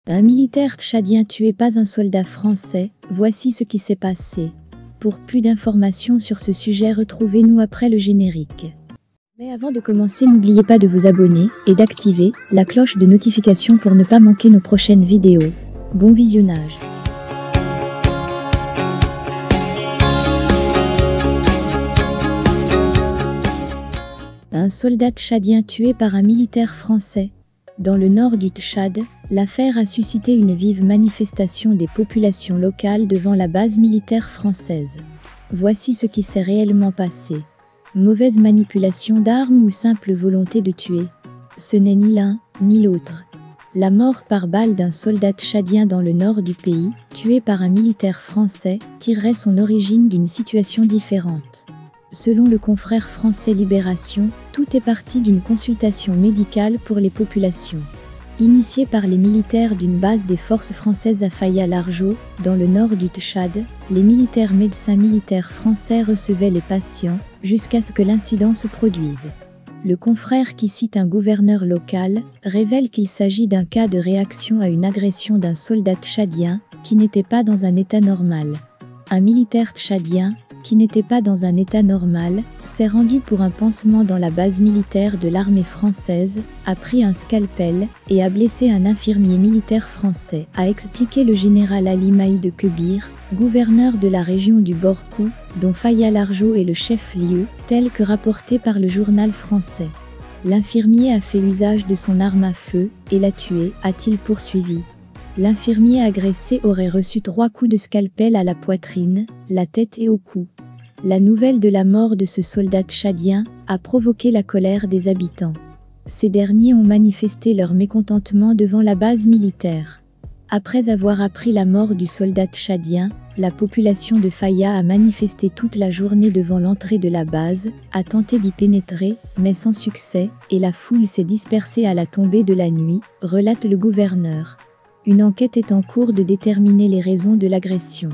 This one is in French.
Un militaire tchadien tué, pas un soldat français, voici ce qui s'est passé. Pour plus d'informations sur ce sujet, retrouvez-nous après le générique. Mais avant de commencer, n'oubliez pas de vous abonner et d'activer la cloche de notification pour ne pas manquer nos prochaines vidéos. Bon visionnage. Un soldat tchadien tué par un militaire français. Dans le nord du Tchad, l'affaire a suscité une vive manifestation des populations locales devant la base militaire française. Voici ce qui s'est réellement passé. Mauvaise manipulation d'armes ou simple volonté de tuer? Ce n'est ni l'un, ni l'autre. La mort par balle d'un soldat tchadien dans le nord du pays, tué par un militaire français, tirerait son origine d'une situation différente. Selon le confrère français Libération, tout est parti d'une consultation médicale pour les populations. Initiée par les militaires d'une base des forces françaises à Faya-Largeau, dans le nord du Tchad, les médecins militaires français recevaient les patients, jusqu'à ce que l'incident se produise. Le confrère, qui cite un gouverneur local, révèle qu'il s'agit d'un cas de réaction à une agression d'un soldat tchadien, qui n'était pas dans un état normal. Un militaire tchadien, qui n'était pas dans un état normal, s'est rendu pour un pansement dans la base militaire de l'armée française, a pris un scalpel et a blessé un infirmier militaire français, a expliqué le général Ali Maïd Kebir, gouverneur de la région du Borkou, dont Faya-Largeau est le chef-lieu, tel que rapporté par le journal français. L'infirmier a fait usage de son arme à feu et l'a tué, a-t-il poursuivi. L'infirmier agressé aurait reçu 3 coups de scalpel à la poitrine, la tête et au cou. La nouvelle de la mort de ce soldat tchadien a provoqué la colère des habitants. Ces derniers ont manifesté leur mécontentement devant la base militaire. Après avoir appris la mort du soldat tchadien, la population de Faya a manifesté toute la journée devant l'entrée de la base, a tenté d'y pénétrer, mais sans succès, et la foule s'est dispersée à la tombée de la nuit, relate le gouverneur. Une enquête est en cours de déterminer les raisons de l'agression.